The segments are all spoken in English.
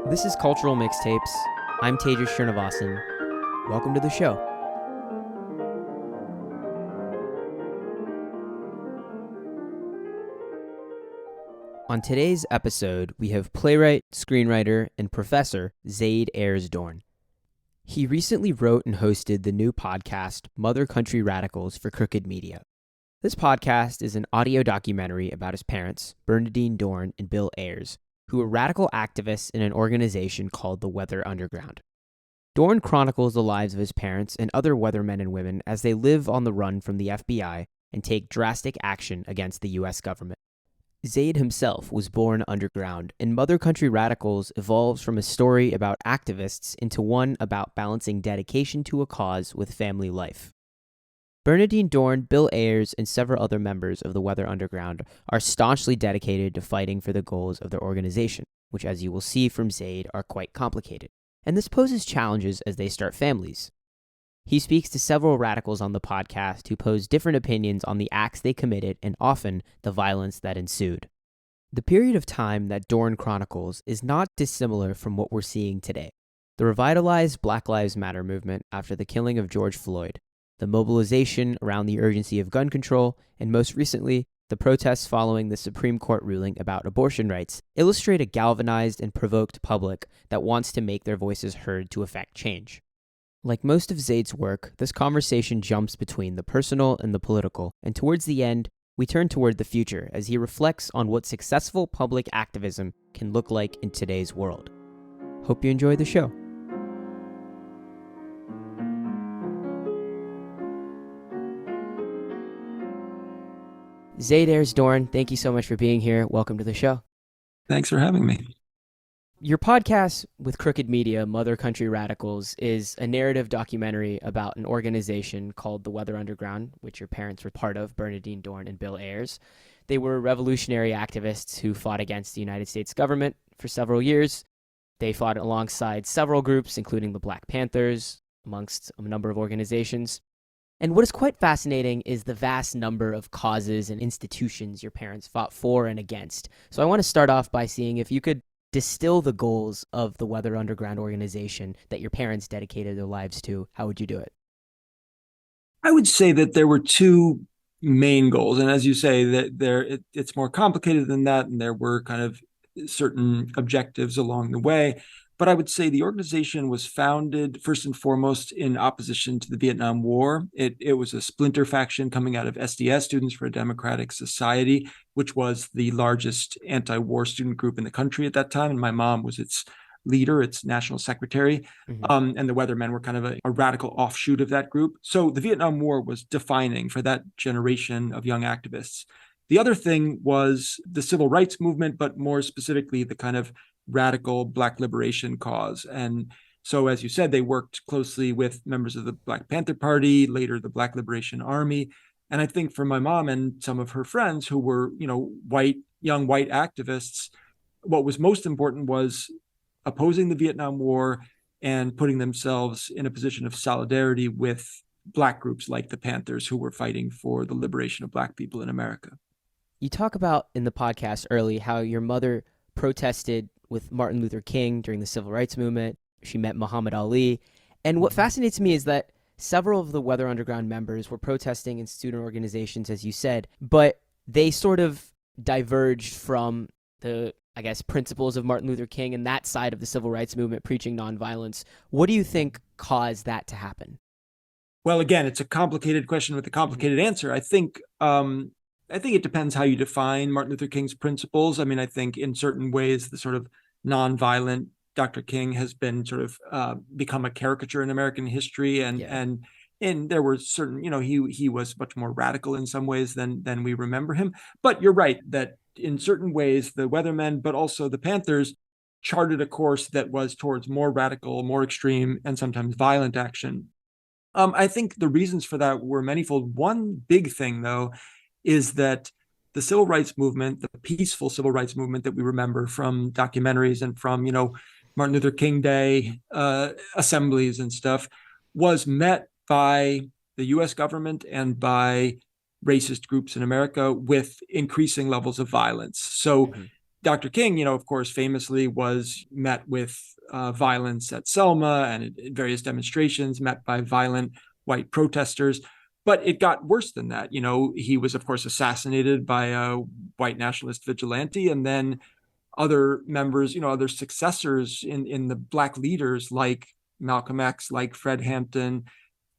This is Cultural Mixtapes. I'm Tejas Srinivasan. Welcome to the show. On today's episode, we have playwright, screenwriter, and professor Zayd Ayers Dohrn. He recently wrote and hosted the new podcast, Mother Country Radicals for Crooked Media. This podcast is an audio documentary about his parents, Bernadine Dohrn and Bill Ayers, who were radical activists in an organization called the Weather Underground. Dohrn chronicles the lives of his parents and other weathermen and women as they live on the run from the FBI and take drastic action against the U.S. government. Zayd himself was born underground, and Mother Country Radicals evolves from a story about activists into one about balancing dedication to a cause with family life. Bernadine Dohrn, Bill Ayers, and several other members of the Weather Underground are staunchly dedicated to fighting for the goals of their organization, which, as you will see from Zayd, are quite complicated. And this poses challenges as they start families. He speaks to several radicals on the podcast who pose different opinions on the acts they committed and often the violence that ensued. The period of time that Dohrn chronicles is not dissimilar from what we're seeing today. The revitalized Black Lives Matter movement after the killing of George Floyd, the mobilization around the urgency of gun control, and most recently, the protests following the Supreme Court ruling about abortion rights illustrate a galvanized and provoked public that wants to make their voices heard to effect change. Like most of Zayd's work, this conversation jumps between the personal and the political, and towards the end, we turn toward the future as he reflects on what successful public activism can look like in today's world. Hope you enjoy the show. Zayd Ayers Dohrn, thank you so much for being here. Welcome to the show. Thanks for having me. Your podcast with Crooked Media, Mother Country Radicals, is a narrative documentary about an organization called the Weather Underground, which your parents were part of, Bernadine Dohrn and Bill Ayers. They were revolutionary activists who fought against the United States government for several years. They fought alongside several groups, including the Black Panthers, amongst a number of organizations. And what is quite fascinating is the vast number of causes and institutions your parents fought for and against. So I want to start off by seeing if you could distill the goals of the Weather Underground organization that your parents dedicated their lives to. How would you do it? I would say that there were two main goals. And as you say, that it's more complicated than that. And there were kind of certain objectives along the way. But I would say the organization was founded first and foremost in opposition to the Vietnam War. It was a splinter faction coming out of SDS, Students for a Democratic Society, which was the largest anti-war student group in the country at that time. And my mom was its leader, its national secretary. And the Weathermen were kind of a radical offshoot of that group. So the Vietnam War was defining for that generation of young activists. The other thing was the civil rights movement, but more specifically, the kind of radical Black liberation cause. And so, as you said, they worked closely with members of the Black Panther Party, later the Black Liberation Army. And I think for my mom and some of her friends who were, young white activists, what was most important was opposing the Vietnam War and putting themselves in a position of solidarity with Black groups like the Panthers who were fighting for the liberation of Black people in America. You talk about in the podcast early how your mother protested with Martin Luther King during the Civil Rights Movement. She met Muhammad Ali. And what fascinates me is that several of the Weather Underground members were protesting in student organizations, as you said, but they sort of diverged from the, principles of Martin Luther King and that side of the Civil Rights Movement preaching nonviolence. What do you think caused that to happen? Well, again, it's a complicated question with a complicated answer. I think it depends how you define Martin Luther King's principles. I mean, I think in certain ways, the sort of nonviolent Dr. King has been sort of become a caricature in American history. And there were certain, he was much more radical in some ways than we remember him. But you're right that in certain ways, the Weathermen, but also the Panthers, charted a course that was towards more radical, more extreme, and sometimes violent action. I think the reasons for that were manifold. One big thing, though, is that the civil rights movement, the peaceful civil rights movement that we remember from documentaries and from, Martin Luther King Day assemblies and stuff, was met by the U.S. government and by racist groups in America with increasing levels of violence. So Dr. King, of course, famously was met with violence at Selma and at various demonstrations, met by violent white protesters. But it got worse than that. He was, of course, assassinated by a white nationalist vigilante. And then other members, other successors in the Black leaders like Malcolm X, like Fred Hampton,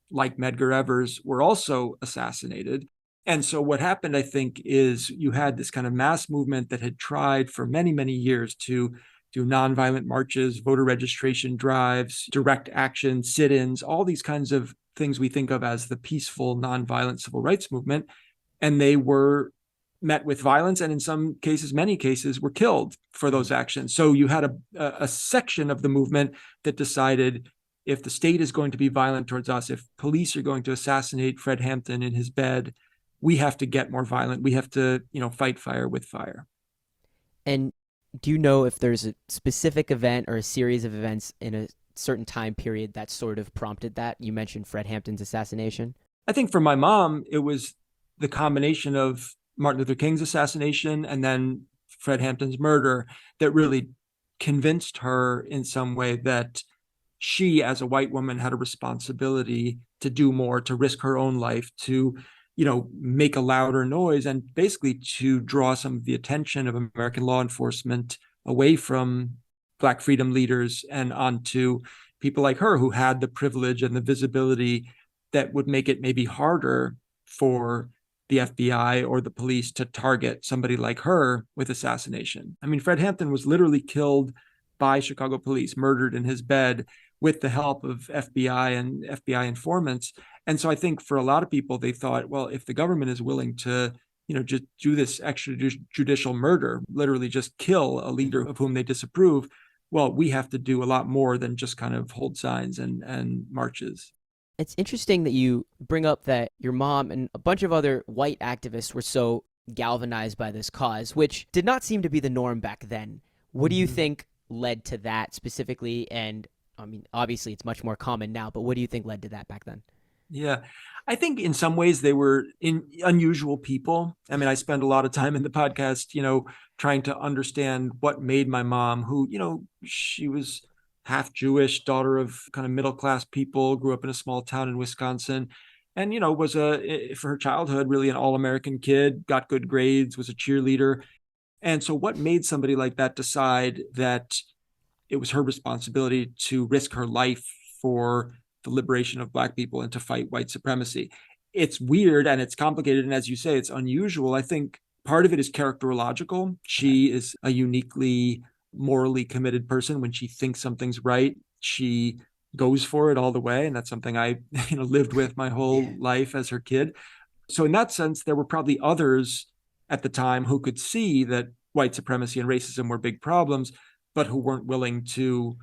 like Medgar Evers, were also assassinated. And so what happened, I think, is you had this kind of mass movement that had tried for many, many years to do nonviolent marches, voter registration drives, direct action, sit-ins, all these kinds of things we think of as the peaceful, nonviolent civil rights movement. And they were met with violence, and in some cases, many cases, were killed for those actions. So you had a section of the movement that decided, if the state is going to be violent towards us, if police are going to assassinate Fred Hampton in his bed, we have to get more violent. We have to, fight fire with fire. And do you know if there's a specific event or a series of events in a certain time period that sort of prompted that? You mentioned Fred Hampton's assassination. I think for my mom, it was the combination of Martin Luther King's assassination and then Fred Hampton's murder that really convinced her in some way that she, as a white woman, had a responsibility to do more, to risk her own life, to make a louder noise, and basically to draw some of the attention of American law enforcement away from Black freedom leaders and onto people like her, who had the privilege and the visibility that would make it maybe harder for the FBI or the police to target somebody like her with assassination. I mean, Fred Hampton was literally killed by Chicago police, murdered in his bed with the help of FBI and FBI informants. And so I think for a lot of people, they thought, well, if the government is willing to, just do this extrajudicial murder, literally just kill a leader of whom they disapprove, well, we have to do a lot more than just kind of hold signs and marches. It's interesting that you bring up that your mom and a bunch of other white activists were so galvanized by this cause, which did not seem to be the norm back then. What do you think led to that specifically? And I mean, obviously it's much more common now, but what do you think led to that back then? Yeah, I think in some ways they were unusual people. I mean, I spend a lot of time in the podcast, trying to understand what made my mom, who, she was half Jewish, daughter of kind of middle-class people, grew up in a small town in Wisconsin, and, was for her childhood, really an all-American kid, got good grades, was a cheerleader. And so what made somebody like that decide that it was her responsibility to risk her life for the liberation of Black people and to fight white supremacy? It's weird and it's complicated. And as you say, it's unusual. I think part of it is characterological. She is a uniquely morally committed person. When she thinks something's right, she goes for it all the way. And that's something I lived with my whole life as her kid. So in that sense, there were probably others at the time who could see that white supremacy and racism were big problems, but who weren't willing to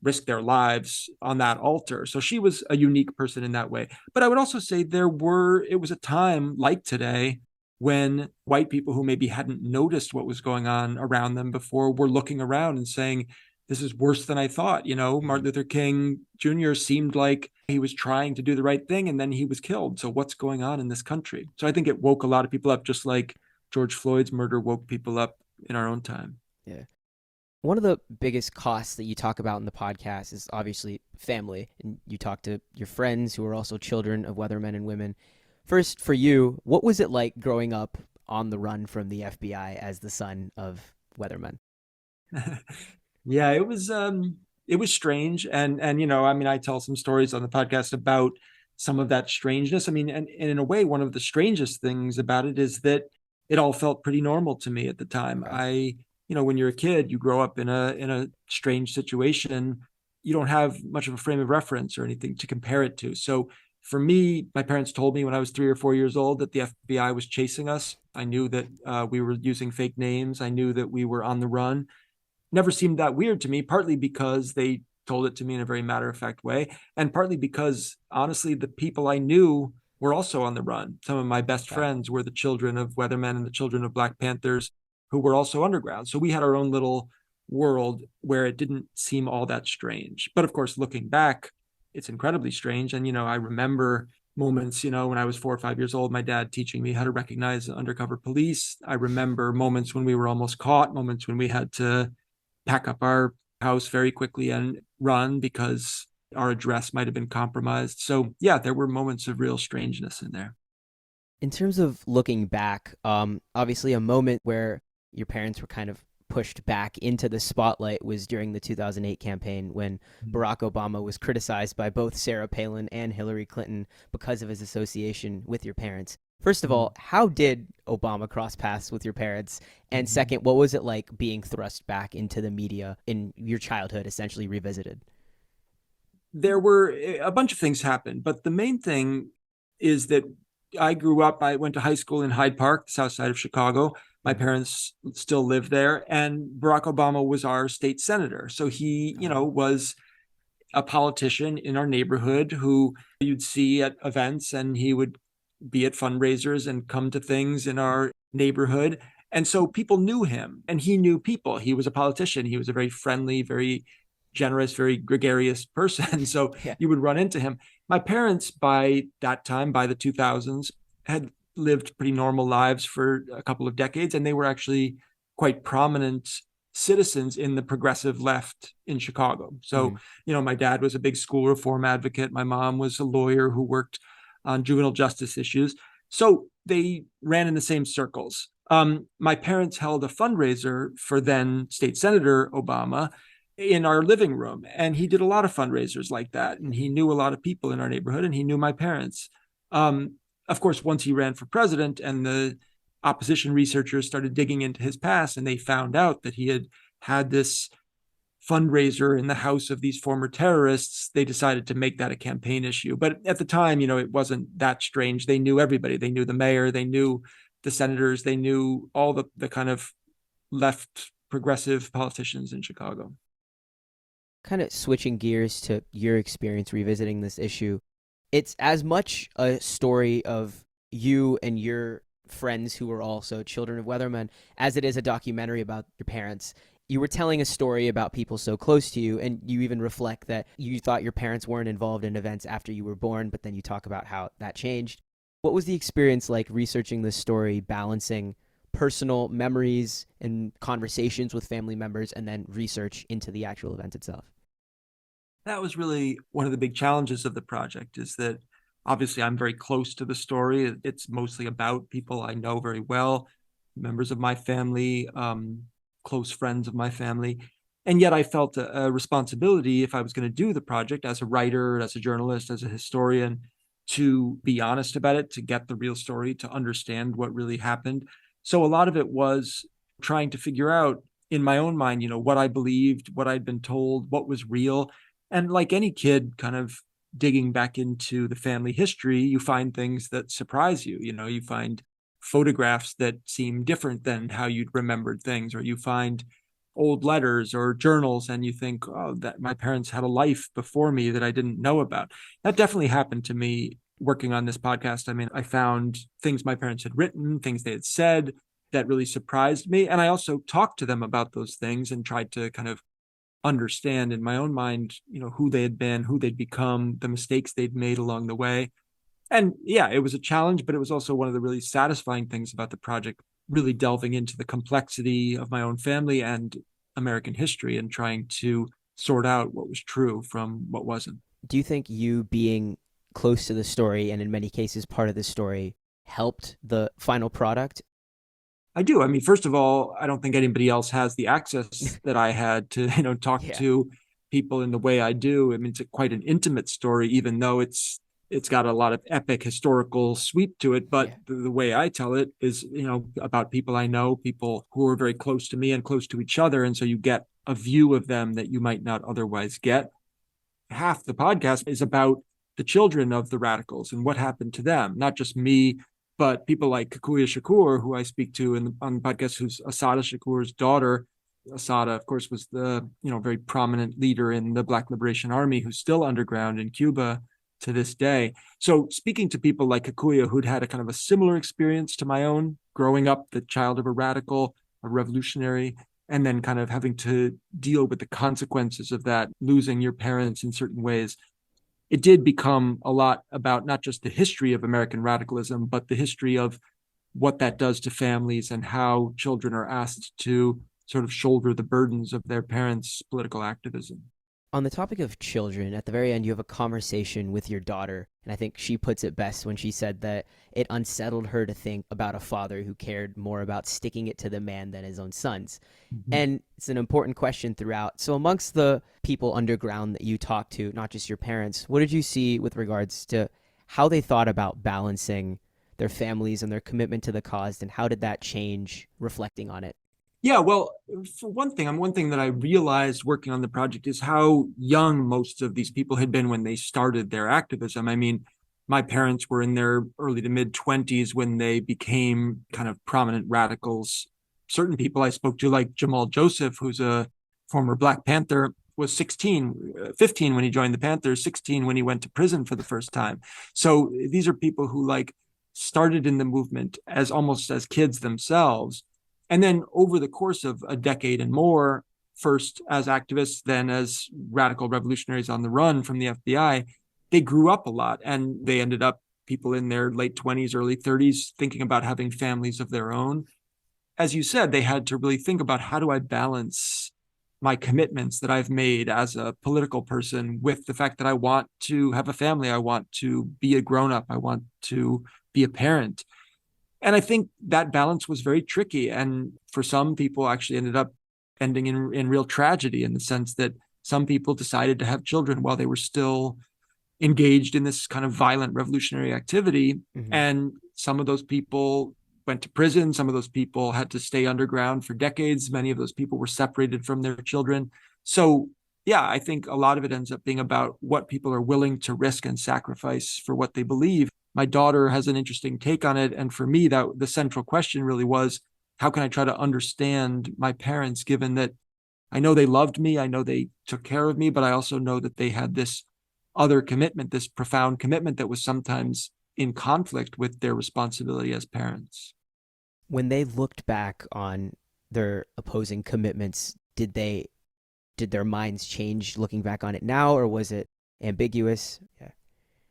risk their lives on that altar. So she was a unique person in that way. But I would also say it was a time like today when white people who maybe hadn't noticed what was going on around them before were looking around and saying, this is worse than I thought. Martin Luther King Jr. seemed like he was trying to do the right thing, and then he was killed. So what's going on in this country? So I think it woke a lot of people up, just like George Floyd's murder woke people up in our own time. Yeah. One of the biggest costs that you talk about in the podcast is obviously family. And you talk to your friends who are also children of weathermen and women. First, for you, what was it like growing up on the run from the FBI as the son of weathermen? Yeah, it was strange. And I tell some stories on the podcast about some of that strangeness. I mean, and in a way, one of the strangest things about it is that it all felt pretty normal to me at the time. Right. When you're a kid, you grow up in a strange situation. You don't have much of a frame of reference or anything to compare it to. So for me, my parents told me when I was 3 or 4 years old that the FBI was chasing us. I knew that we were using fake names. I knew that we were on the run. Never seemed that weird to me, partly because they told it to me in a very matter-of-fact way, and partly because, honestly, the people I knew were also on the run. Some of my best friends were the children of weathermen and the children of Black Panthers who were also underground. So we had our own little world where it didn't seem all that strange. But of course, looking back, it's incredibly strange. And, I remember moments, when I was 4 or 5 years old, my dad teaching me how to recognize undercover police. I remember moments when we were almost caught, moments when we had to pack up our house very quickly and run because our address might have been compromised. So, yeah, there were moments of real strangeness in there. In terms of looking back, obviously a moment where your parents were kind of pushed back into the spotlight was during the 2008 campaign when Barack Obama was criticized by both Sarah Palin and Hillary Clinton because of his association with your parents. First of all, how did Obama cross paths with your parents? And second, what was it like being thrust back into the media in your childhood, essentially revisited? There were a bunch of things happened, but the main thing is that I went to high school in Hyde Park, south side of Chicago. My parents still live there, and Barack Obama was our state senator. So he, was a politician in our neighborhood who you'd see at events, and he would be at fundraisers and come to things in our neighborhood. And so people knew him and he knew people. He was a politician. He was a very friendly, very generous, very gregarious person. So Yeah. you would run into him. My parents, by that time, by the 2000s, had lived pretty normal lives for a couple of decades, and they were actually quite prominent citizens in the progressive left in Chicago. So, my dad was a big school reform advocate. My mom was a lawyer who worked on juvenile justice issues. So they ran in the same circles. My parents held a fundraiser for then State Senator Obama in our living room, and he did a lot of fundraisers like that. And he knew a lot of people in our neighborhood, and he knew my parents. Of course, once he ran for president and the opposition researchers started digging into his past, and they found out that he had had this fundraiser in the house of these former terrorists, they decided to make that a campaign issue. But at the time, it wasn't that strange. They knew everybody. They knew the mayor, they knew the senators, they knew all the kind of left progressive politicians in Chicago. Kind of switching gears to your experience revisiting this issue, it's as much a story of you and your friends who were also children of weathermen as it is a documentary about your parents. You were telling a story about people so close to you, and you even reflect that you thought your parents weren't involved in events after you were born, but then you talk about how that changed. What was the experience like researching this story, balancing personal memories and conversations with family members and then research into the actual event itself? That was really one of the big challenges of the project, is that obviously I'm very close to the story. It's mostly about people I know very well, members of my family, close friends of my family. And yet I felt a responsibility, if I was going to do the project as a writer, as a journalist, as a historian, to be honest about it, to get the real story, to understand what really happened. So a lot of it was trying to figure out in my own mind, what I believed, what I'd been told, what was real. And like any kid, kind of digging back into the family history, you find things that surprise you. You find photographs that seem different than how you'd remembered things, or you find old letters or journals and you think, oh, that my parents had a life before me that I didn't know about. That definitely happened to me working on this podcast. I mean, I found things my parents had written, things they had said that really surprised me. And I also talked to them about those things and tried to kind of understand in my own mind, who they had been, who they'd become, the mistakes they'd made along the way. And yeah, it was a challenge, but it was also one of the really satisfying things about the project, really delving into the complexity of my own family and American history and trying to sort out what was true from what wasn't. Do you think you being close to the story and in many cases part of the story helped the final product? I do. I mean, first of all, I don't think anybody else has the access that I had to, talk Yeah. to people in the way I do. I mean, it's quite an intimate story, even though it's got a lot of epic historical sweep to it. But Yeah. the way I tell it is, about people I know, people who are very close to me and close to each other. And so you get a view of them that you might not otherwise get. Half the podcast is about the children of the radicals and what happened to them, not just me, but people like Kikuya Shakur, who I speak to on the podcast, who's Assata Shakur's daughter. Assata, of course, was the very prominent leader in the Black Liberation Army, who's still underground in Cuba to this day. So speaking to people like Kikuya, who'd had a kind of a similar experience to my own, growing up the child of a radical, a revolutionary, and then kind of having to deal with the consequences of that, losing your parents in certain ways. it did become a lot about not just the history of American radicalism, but the history of what that does to families and how children are asked to sort of shoulder the burdens of their parents' political activism. On the topic of children, at the very end, you have a conversation with your daughter. And I think she puts it best when she said that it unsettled her to think about a father who cared more about sticking it to the man than his own sons. Mm-hmm. And it's an important question throughout. So, amongst the people underground that you talked to, not just your parents, what did you see with regards to how they thought about balancing their families and their commitment to the cause? And how did that change reflecting on it? Yeah, well, for one thing that I realized working on the project is how young most of these people had been when they started their activism. I mean, my parents were in their early to mid 20s when they became kind of prominent radicals. Certain people I spoke to, like Jamal Joseph, who's a former Black Panther, was 15 when he joined the Panthers, 16 when he went to prison for the first time. So these are people who like started in the movement as almost as kids themselves, and then over the course of a decade and more, first as activists, then as radical revolutionaries on the run from the FBI, they grew up a lot and they ended up people in their late 20s, early 30s, thinking about having families of their own. As you said, they had to really think about, how do I balance my commitments that I've made as a political person with the fact that I want to have a family, I want to be a grown up, I want to be a parent. And I think that balance was very tricky. And for some people, actually ended up ending in real tragedy, in the sense that some people decided to have children while they were still engaged in this kind of violent revolutionary activity. Mm-hmm. And some of those people went to prison. Some of those people had to stay underground for decades. Many of those people were separated from their children. So, yeah, I think a lot of it ends up being about what people are willing to risk and sacrifice for what they believe. My daughter has an interesting take on it. And for me, that the central question really was, how can I try to understand my parents, given that I know they loved me, I know they took care of me, but I also know that they had this other commitment, this profound commitment that was sometimes in conflict with their responsibility as parents. When they looked back on their opposing commitments, did their minds change looking back on it now, or was it ambiguous? Yeah.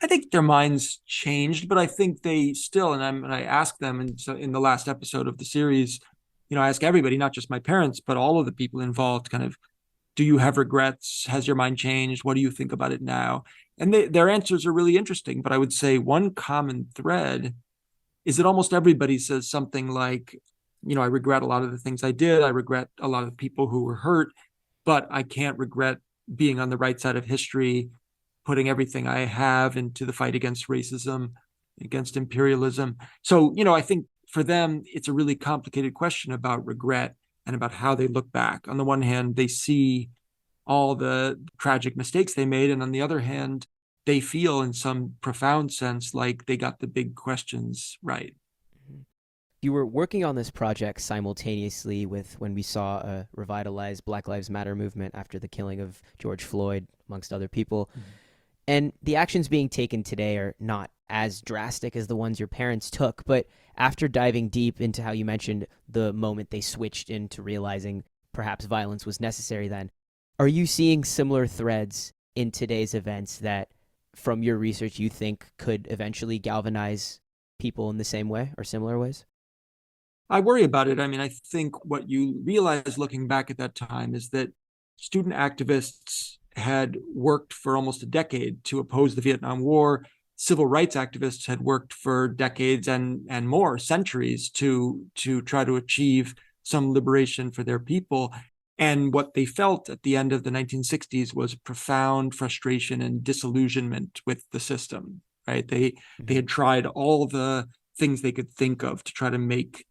I think their minds changed, but I think they still, and I asked them, and so in the last episode of the series, I ask everybody, not just my parents, but all of the people involved, kind of, do you have regrets? Has your mind changed? What do you think about it now? And their answers are really interesting. But I would say one common thread is that almost everybody says something like, I regret a lot of the things I did. I regret a lot of the people who were hurt, but I can't regret being on the right side of history, putting everything I have into the fight against racism, against imperialism. So, I think for them, it's a really complicated question about regret and about how they look back. On the one hand, they see all the tragic mistakes they made. And on the other hand, they feel in some profound sense like they got the big questions right. You were working on this project simultaneously with when we saw a revitalized Black Lives Matter movement after the killing of George Floyd, amongst other people. Mm-hmm. And the actions being taken today are not as drastic as the ones your parents took, but after diving deep into how you mentioned the moment they switched into realizing perhaps violence was necessary then, are you seeing similar threads in today's events that, from your research, you think could eventually galvanize people in the same way or similar ways? I worry about it. I mean, I think what you realize looking back at that time is that student activists had worked for almost a decade to oppose the Vietnam War. Civil rights activists had worked for decades and more centuries to try to achieve some liberation for their people. And what they felt at the end of the 1960s was profound frustration and disillusionment with the system, right? They had tried all the things they could think of to try to make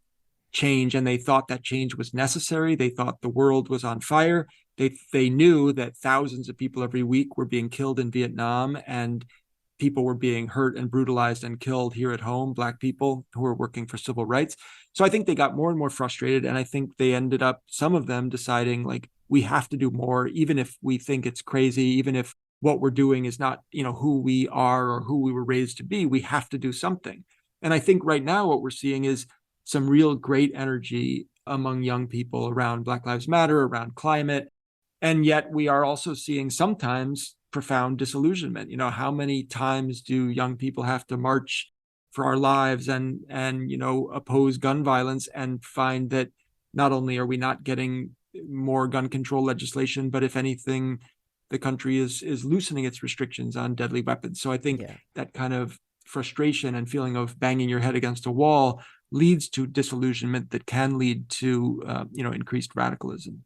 change, and they thought that change was necessary. They thought the world was on fire. They knew that thousands of people every week were being killed in Vietnam, and people were being hurt and brutalized and killed here at home, Black people who were working for civil rights. So I think they got more and more frustrated. And I think they ended up, some of them deciding like, we have to do more, even if we think it's crazy, even if what we're doing is not, who we are or who we were raised to be, we have to do something. And I think right now what we're seeing is some real great energy among young people around Black Lives Matter, around climate. And yet we are also seeing sometimes profound disillusionment. How many times do young people have to march for our lives and oppose gun violence and find that not only are we not getting more gun control legislation, but if anything, the country is loosening its restrictions on deadly weapons. So I think that kind of frustration and feeling of banging your head against a wall leads to disillusionment that can lead to increased radicalism.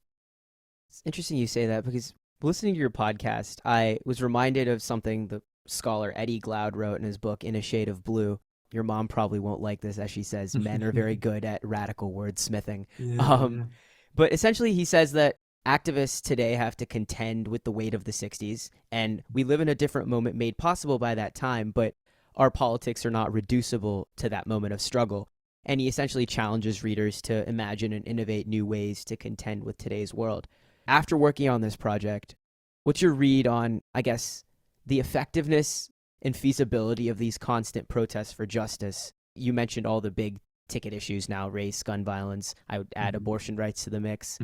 It's interesting you say that, because listening to your podcast, I was reminded of something the scholar Eddie Glaude wrote in his book In a Shade of Blue. Your mom probably won't like this, as she says men are very good at radical wordsmithing. But essentially he says that activists today have to contend with the weight of the 60s, and we live in a different moment made possible by that time, but our politics are not reducible to that moment of struggle. And he essentially challenges readers to imagine and innovate new ways to contend with today's world. After working on this project, what's your read on, I guess, the effectiveness and feasibility of these constant protests for justice? You mentioned all the big ticket issues now, race, gun violence. I would add abortion rights to the mix.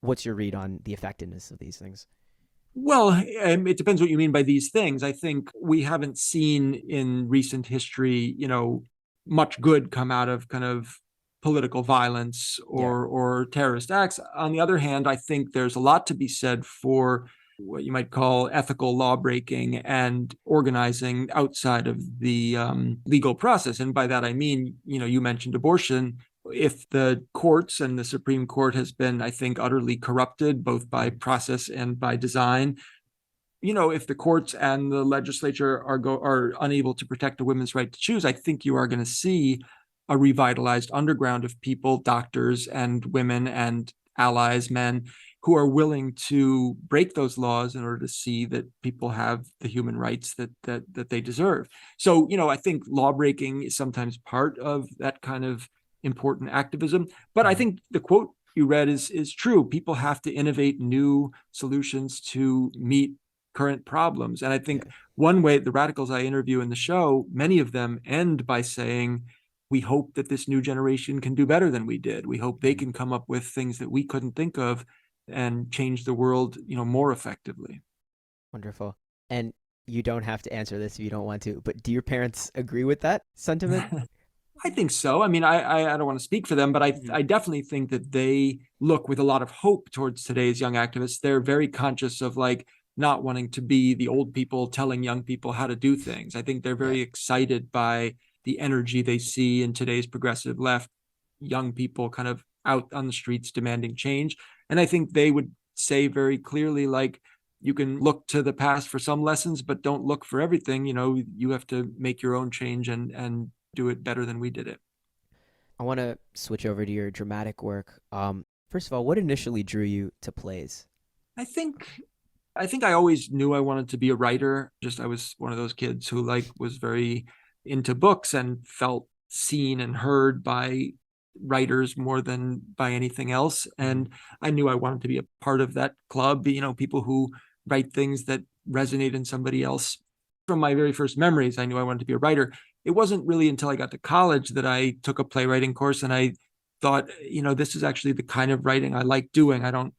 What's your read on the effectiveness of these things? Well, it depends what you mean by these things. I think we haven't seen in recent history, much good come out of kind of political violence or terrorist acts. On the other hand, I think there's a lot to be said for what you might call ethical lawbreaking and organizing outside of the legal process. And by that, I mean, you mentioned abortion. If the courts and the Supreme Court has been, I think, utterly corrupted, both by process and by design, if the courts and the legislature are unable to protect a woman's right to choose, I think you are going to see a revitalized underground of people, doctors and women and allies, men, who are willing to break those laws in order to see that people have the human rights that they deserve. So, I think lawbreaking is sometimes part of that kind of important activism. But I think the quote you read is true. People have to innovate new solutions to meet current problems. And I think one way, the radicals I interview in the show, many of them end by saying, we hope that this new generation can do better than we did. We hope they can come up with things that we couldn't think of and change the world, more effectively. Wonderful. And you don't have to answer this if you don't want to, but do your parents agree with that sentiment? I think so. I mean, I don't want to speak for them, but I definitely think that they look with a lot of hope towards today's young activists. They're very conscious of not wanting to be the old people telling young people how to do things. I think they're very excited by the energy they see in today's progressive left, young people kind of out on the streets demanding change. And I think they would say very clearly, you can look to the past for some lessons, but don't look for everything. You have to make your own change and do it better than we did it. I want to switch over to your dramatic work. First of all, what initially drew you to plays? I think I always knew I wanted to be a writer. I was one of those kids who was very into books and felt seen and heard by writers more than by anything else. And I knew I wanted to be a part of that club, people who write things that resonate in somebody else. From my very first memories, I knew I wanted to be a writer. It wasn't really until I got to college that I took a playwriting course and I thought, this is actually the kind of writing I like doing. I don't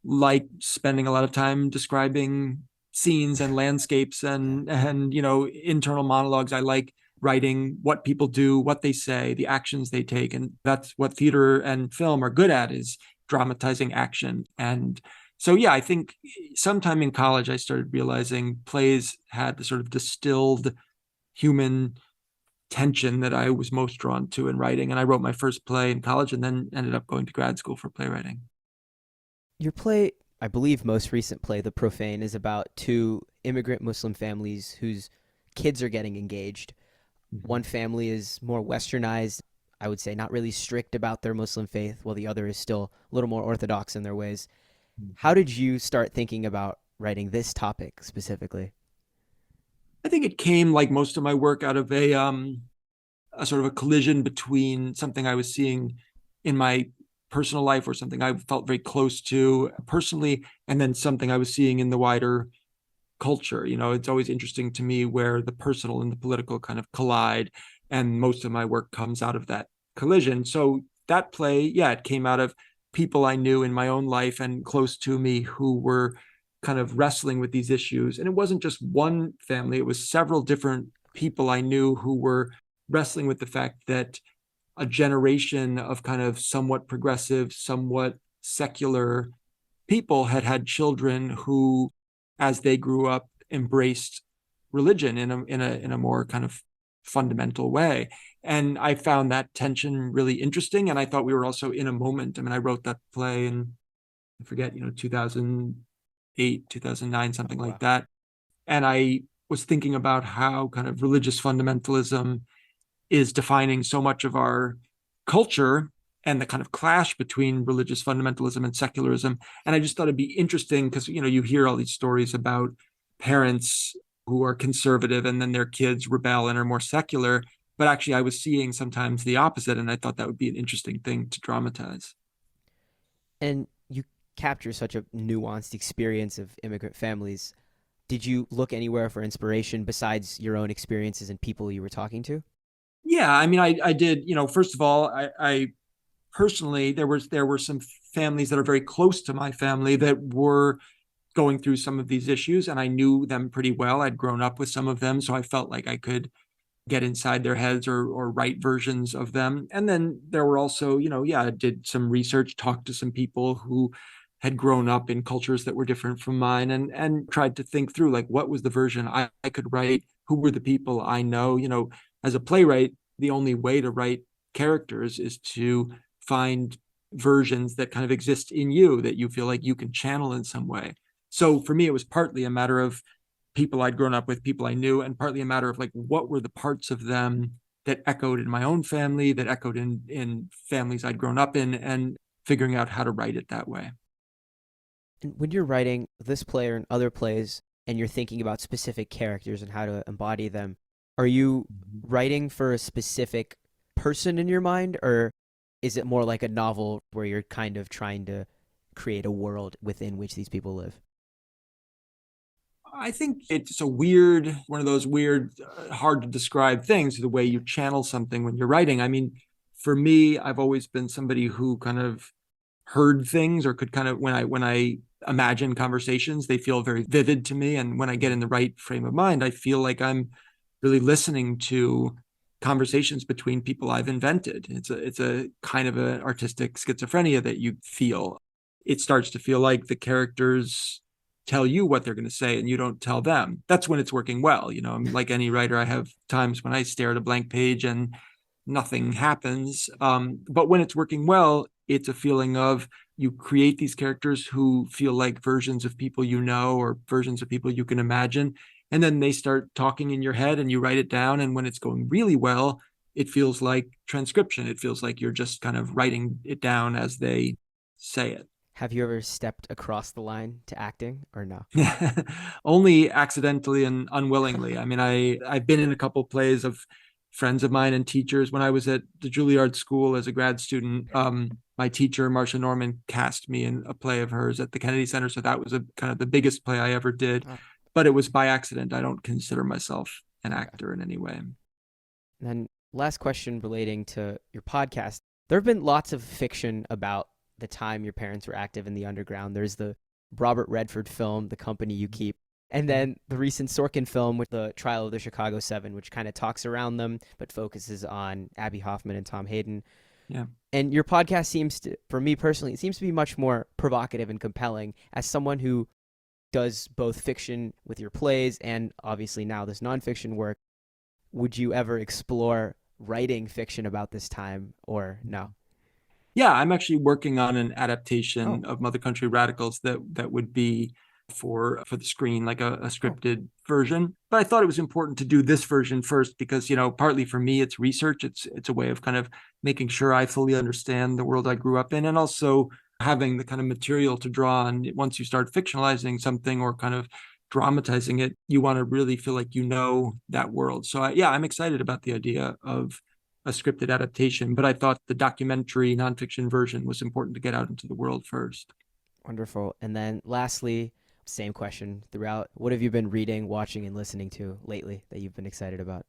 like spending a lot of time describing scenes and landscapes and internal monologues. I like writing what people do, what they say, the actions they take. And that's what theater and film are good at, is dramatizing action. And so, I think sometime in college, I started realizing plays had the sort of distilled human tension that I was most drawn to in writing. And I wrote my first play in college and then ended up going to grad school for playwriting. Your play, I believe most recent play, The Profane, is about two immigrant Muslim families whose kids are getting engaged. One family is more westernized, I would say, not really strict about their Muslim faith, while the other is still a little more orthodox in their ways. How did you start thinking about writing this topic specifically? I think it came, like most of my work, out of a sort of a collision between something I was seeing in my personal life or something I felt very close to personally, and then something I was seeing in the wider culture. It's always interesting to me where the personal and the political kind of collide, and most of my work comes out of that collision. So that play, it came out of people I knew in my own life and close to me who were kind of wrestling with these issues. And it wasn't just one family, it was several different people I knew who were wrestling with the fact that a generation of kind of somewhat progressive, somewhat secular people had had children who, as they grew up, embraced religion in a more kind of fundamental way. And I found that tension really interesting. And I thought we were also in a moment. I mean, I wrote that play in, I forget, 2008, 2009, something Oh, like wow. that. And I was thinking about how kind of religious fundamentalism is defining so much of our culture and the kind of clash between religious fundamentalism and secularism. And I just thought it'd be interesting because, you hear all these stories about parents who are conservative and then their kids rebel and are more secular. But actually, I was seeing sometimes the opposite. And I thought that would be an interesting thing to dramatize. And you capture such a nuanced experience of immigrant families. Did you look anywhere for inspiration besides your own experiences and people you were talking to? Yeah, I mean, I did. First of all, I personally there were some families that are very close to my family that were going through some of these issues, and I knew them pretty well. I'd grown up with some of them, so I felt like I could get inside their heads or write versions of them. And then there were also, yeah, I did some research, talked to some people who had grown up in cultures that were different from mine, and tried to think through like what was the version I could write, who were the people I know. As a playwright, the only way to write characters is to find versions that kind of exist in you that you feel like you can channel in some way. So for me, it was partly a matter of people I'd grown up with, people I knew, and partly a matter of like what were the parts of them that echoed in my own family, that echoed in families I'd grown up in, and figuring out how to write it that way. And when you're writing this play or other plays and you're thinking about specific characters and how to embody them, are you writing for a specific person in your mind, or is it more like a novel where you're kind of trying to create a world within which these people live? I think it's a weird, one of those weird, hard to describe things, the way you channel something when you're writing. I mean, for me, I've always been somebody who kind of heard things or could kind of, when I imagine conversations, they feel very vivid to me. And when I get in the right frame of mind, I feel like I'm really listening to conversations between people I've invented. It's a kind of an artistic schizophrenia that you feel. It starts to feel like the characters tell you what they're going to say and you don't tell them. That's when it's working well. I mean, like any writer, I have times when I stare at a blank page and nothing happens. But when it's working well, it's a feeling of you create these characters who feel like versions of people you know or versions of people you can imagine. And then they start talking in your head and you write it down. And when it's going really well, it feels like transcription. It feels like you're just kind of writing it down as they say it. Have you ever stepped across the line to acting or no? Only accidentally and unwillingly. I mean, I've been in a couple plays of friends of mine and teachers. When I was at the Juilliard School as a grad student, my teacher Marcia Norman cast me in a play of hers at the Kennedy Center. So that was a kind of the biggest play I ever did, Oh, but it was by accident. I don't consider myself an okay. actor in any way. And then last question relating to your podcast. There have been lots of fiction about the time your parents were active in the underground. There's the Robert Redford film, The Company You Keep, and then the recent Sorkin film with the Trial of the Chicago Seven, which kind of talks around them but focuses on Abby Hoffman and Tom Hayden. Yeah. And your podcast seems to, for me personally, it seems to be much more provocative and compelling. As someone who does both fiction with your plays and obviously now this nonfiction work, would you ever explore writing fiction about this time or no? Yeah, I'm actually working on an Oh, adaptation of Mother Country Radicals that would be for the screen, like a oh, scripted version. But I thought it was important to do this version first because, partly for me it's research. It's a way of kind of making sure I fully understand the world I grew up in, and also having the kind of material to draw on. Once you start fictionalizing something or kind of dramatizing it, you want to really feel like you know that world. So yeah, I'm excited about the idea of a scripted adaptation, but I thought the documentary nonfiction version was important to get out into the world first. wonderful. And then lastly, same question throughout. What have you been reading, watching, and listening to lately that you've been excited about?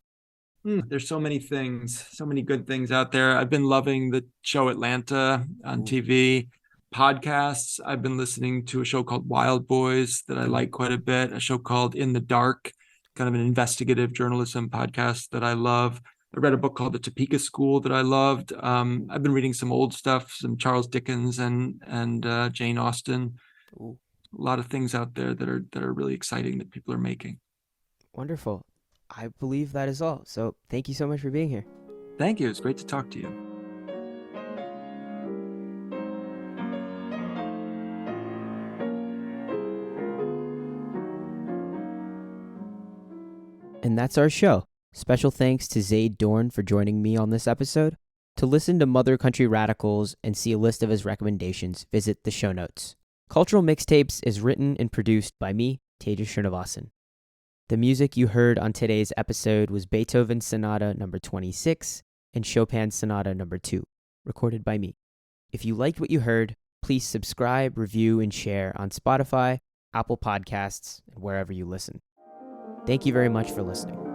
There's so many things, so many good things out there. I've been loving the show Atlanta on Ooh, TV. podcasts, I've been listening to a show called Wild Boys that I like quite a bit, a show called In the Dark, kind of an investigative journalism podcast that I love. I read a book called The Topeka School that I loved. I've been reading some old stuff, some Charles Dickens and Jane Austen. Ooh, A lot of things out there that are really exciting that people are making. wonderful. I believe that is all. So thank you so much for being here. Thank you. It's great to talk to you. And that's our show. Special thanks to Zayd Dohrn for joining me on this episode. To listen to Mother Country Radicals and see a list of his recommendations, visit the show notes. Cultural Mixtapes is written and produced by me, Tejas Srinivasan. The music you heard on today's episode was Beethoven's Sonata No. 26 and Chopin's Sonata No. 2, recorded by me. If you liked what you heard, please subscribe, review, and share on Spotify, Apple Podcasts, and wherever you listen. Thank you very much for listening.